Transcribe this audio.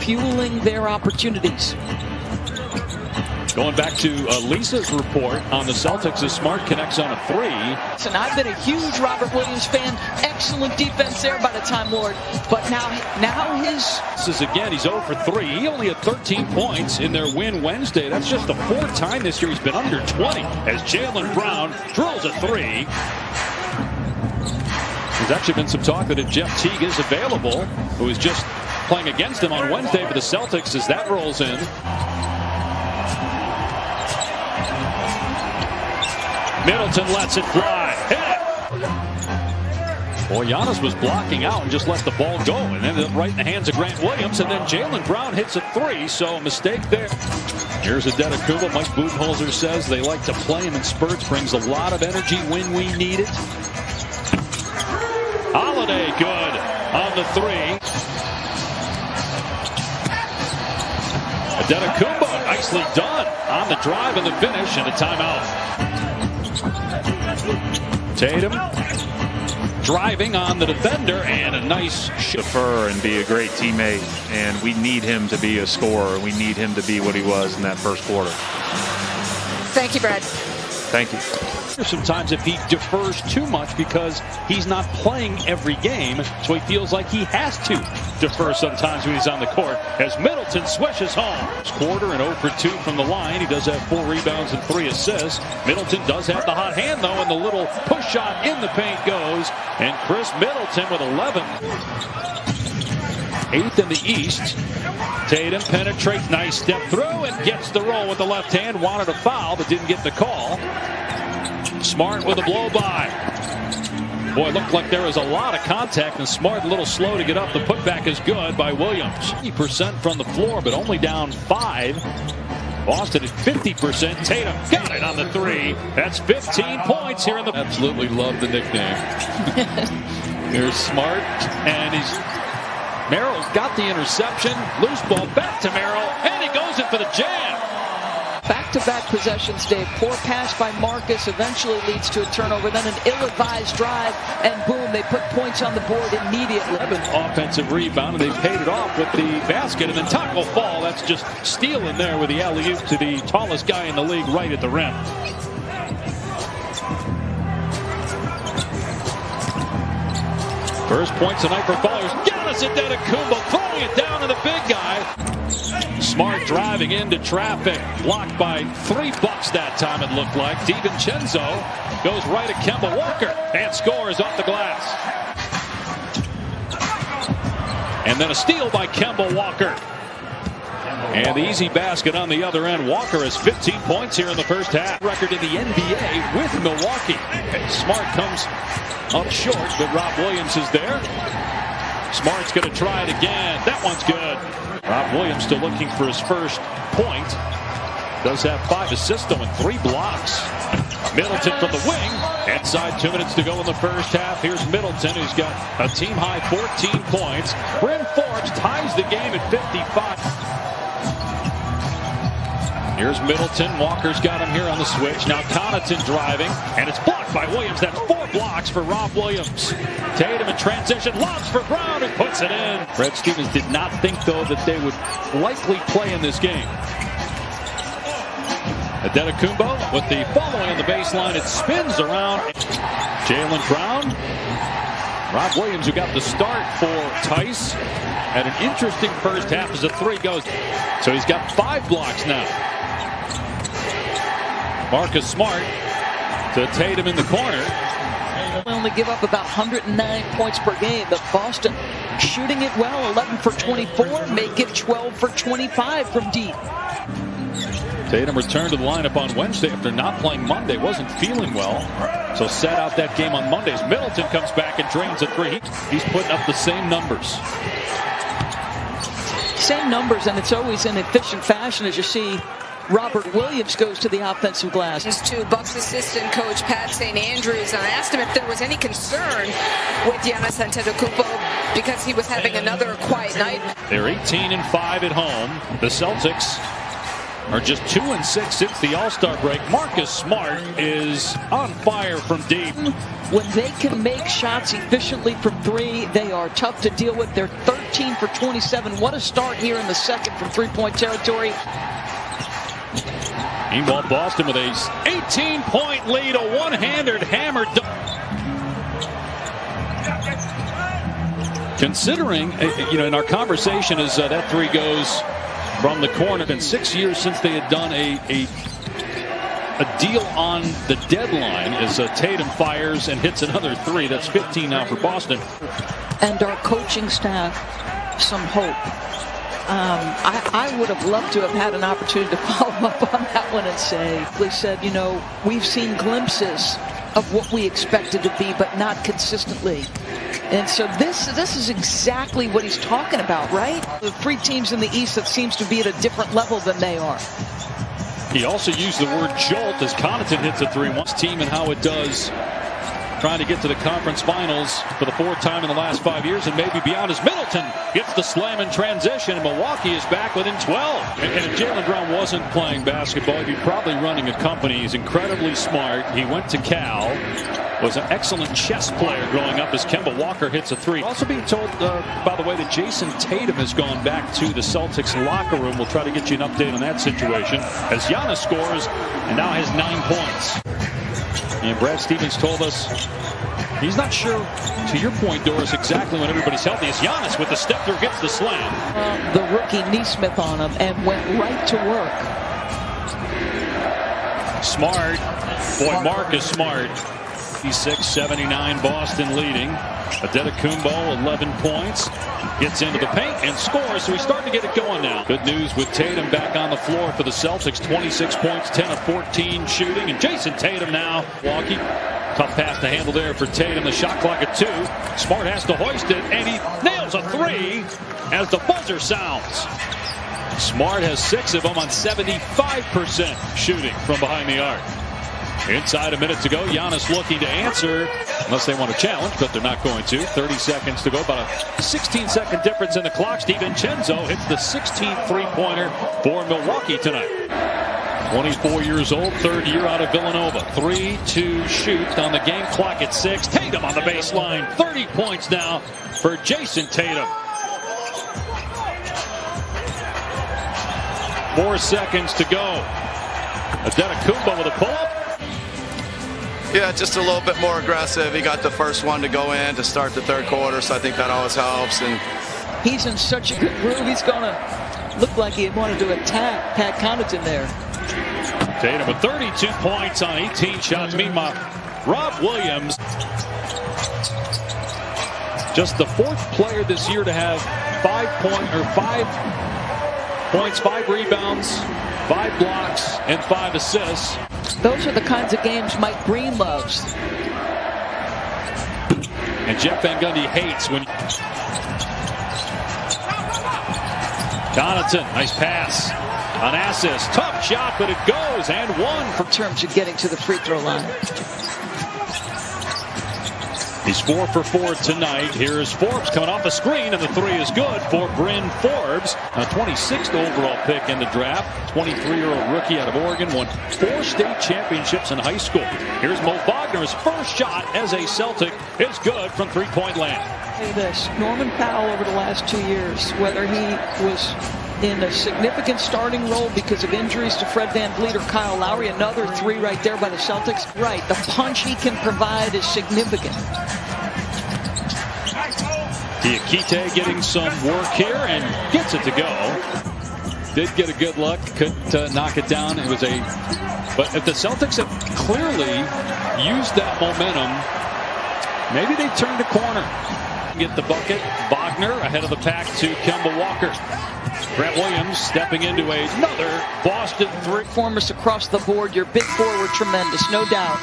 fueling their opportunities. Going back to Lisa's report on the Celtics, as Smart connects on a three. And I've been a huge Robert Williams fan. Excellent defense there by the Time Lord. But now his... This is again, he's 0 for 3. He only had 13 points in their win Wednesday. That's just the fourth time this year he's been under 20 as Jaylen Brown drills a three. There's actually been some talk that if Jeff Teague is available, who is just playing against him on Wednesday for the Celtics, as that rolls in. Middleton lets it fly. Hit it. Boy, Giannis was blocking out and just let the ball go and ended up right in the hands of Grant Williams. And then Jaylen Brown hits a three, so a mistake there. Here's Adetokounmpo. Mike Budenholzer says they like to play him in spurts. Brings a lot of energy when we need it. Holiday good on the three. Adetokounmpo nicely done on the drive and the finish, and a timeout. Tatum driving on the defender, and a nice defer and be a great teammate, and we need him to be a scorer. We need him to be what he was in that first quarter. Thank you, Brad. Thank you. Sometimes if he defers too much because he's not playing every game, so he feels like he has to defer sometimes when he's on the court, as Middleton swishes home. This quarter and 0 for 2 from the line. He does have 4 rebounds and 3 assists. Middleton does have the hot hand, though, and the little push shot in the paint goes. And Chris Middleton with 11. 8th in the East. Tatum penetrates, nice step through, and gets the roll with the left hand. Wanted a foul, but didn't get the call. Smart with a blow by. Boy, it looked like there was a lot of contact, and Smart a little slow to get up. The putback is good by Williams. 50% from the floor, but only down 5. Boston at 50%. Tatum got it on the three. That's 15 points here in the... Absolutely love the nickname. Here's Smart, and Merrill's got the interception. Loose ball back to Merrill, and he goes in for the jam. Back-to-back possessions, Dave. Poor pass by Marcus eventually leads to a turnover. Then an ill-advised drive, and boom, they put points on the board immediately. Offensive rebound, and they paid it off with the basket, and then Taco Fall. That's just stealing there with the alley-oop to the tallest guy in the league right at the rim. First points tonight for Fallers. Giannis Adetokounmpo throwing it down to the big guy. Smart driving into traffic. Blocked by $3 that time, it looked like. DiVincenzo goes right at Kemba Walker and scores off the glass. And then a steal by Kemba Walker. And the easy basket on the other end. Walker has 15 points here in the first half. Record in the NBA with Milwaukee. Smart comes up short, but Rob Williams is there. Smart's going to try it again. That one's good. Rob Williams still looking for his first point. Does have 5 assists, though, and 3 blocks. Middleton from the wing. Inside 2 minutes to go in the first half. Here's Middleton, who's got a team-high 14 points. Bryn Forbes ties the game at 55. Here's Middleton. Walker's got him here on the switch. Now Connaughton driving, and it's blocked by Williams. That's 4 blocks for Rob Williams. Tatum in transition, lobs for Brown, and puts it in. Brad Stevens did not think, though, that they would likely play in this game. Adetokounmpo with the following on the baseline. It spins around. Jaylen Brown. Rob Williams, who got the start for Tice, had an interesting first half as the three goes. So he's got 5 blocks now. Marcus Smart to Tatum in the corner. They only give up about 109 points per game, but Boston shooting it well, 11 for 24, make it 12 for 25 from deep. Tatum returned to the lineup on Wednesday after not playing Monday. Wasn't feeling well, so sat out that game on Mondays. Middleton comes back and drains a 3. He's putting up the same numbers. Same numbers, and it's always in efficient fashion as you see Robert Williams goes to the offensive glass. To Bucks assistant coach Pat St. Andrews, and I asked him if there was any concern with Giannis Antetokounmpo because he was having another quiet night. They're 18-5 at home. The Celtics are just 2-6 since the All-Star break. Marcus Smart is on fire from deep. When they can make shots efficiently from three, they are tough to deal with. They're 13 for 27. What a start here in the second from three-point territory. Meanwhile, Boston with a 18-point lead, a one-handed hammer. Considering, in our conversation as that three goes from the corner, it's been 6 years since they had done a deal on the deadline as Tatum fires and hits another three. That's 15 now for Boston. And our coaching staff, some hope. I would have loved to have had an opportunity to follow up on that one and say, they said, we've seen glimpses of what we expected to be, but not consistently. And so this is exactly what he's talking about, right? The three teams in the East that seems to be at a different level than they are. He also used the word jolt as Connaughton hits a three. Once team and how it does, trying to get to the conference finals for the fourth time in the last 5 years and maybe beyond, as Middleton gets the slam in transition, and Milwaukee is back within 12. And if Jaylen Brown wasn't playing basketball, he'd be probably running a company. He's incredibly smart. He went to Cal, was an excellent chess player growing up as Kemba Walker hits a three. Also being told, by the way, that Jason Tatum has gone back to the Celtics locker room. We'll try to get you an update on that situation as Giannis scores and now has 9 points. And Brad Stevens told us he's not sure, to your point, Doris, exactly when everybody's healthy. As Giannis with the step through gets the slam. The rookie Neesmith on him and went right to work. Smart. Boy, Marcus Smart. 76-79, Boston leading. Antetokounmpo, 11 points. Gets into the paint and scores, so he's starting to get it going now. Good news with Tatum back on the floor for the Celtics. 26 points, 10 of 14 shooting. And Jason Tatum now. Milwaukee, tough pass to handle there for Tatum. The shot clock at 2. Smart has to hoist it, and he nails a three as the buzzer sounds. Smart has 6 of them on 75% shooting from behind the arc. Inside a minute to go. Giannis looking to answer, unless they want to challenge, but they're not going to. 30 seconds to go. About a 16-second difference in the clock. DiVincenzo hits the 16th three-pointer for Milwaukee tonight. 24 years old, third year out of Villanova. 3-2 shoot on the game clock at 6. Tatum on the baseline. 30 points now for Jason Tatum. 4 seconds to go. Antetokounmpo with a pull-up. Yeah, just a little bit more aggressive. He got the first one to go in to start the third quarter, so I think that always helps. And he's in such a good groove. He's going to look like he wanted to attack Pat Connaughton there. Tatum with 32 points on 18 shots. Meanwhile, Rob Williams, just the 4th player this year to have 5 points, 5 rebounds, 5 blocks, and 5 assists. Those are the kinds of games Mike Breen loves. And Jeff Van Gundy hates when... Connaughton, nice pass. An assist. Tough shot, but it goes. And 1 for... In terms of getting to the free throw line. He's 4 for 4 tonight. Here's Forbes coming off the screen, and the 3 is good for Bryn Forbes. A 26th overall pick in the draft. 23-year-old rookie out of Oregon. Won 4 state championships in high school. Here's Mo Wagner's first shot as a Celtic. It's good from three-point land. Say this, Norman Powell over the last 2 years, whether he was in a significant starting role because of injuries to Fred VanVleet or Kyle Lowry, another 3 right there by the Celtics. Right, the punch he can provide is significant. Diakite getting some work here and gets it to go. Did get a good look, couldn't knock it down. It was but if the Celtics have clearly used that momentum, maybe they turned a corner. Get the bucket. Wagner ahead of the pack to Kemba Walker. Grant Williams stepping into another Boston 3. Performance across the board. Your big four were tremendous, no doubt.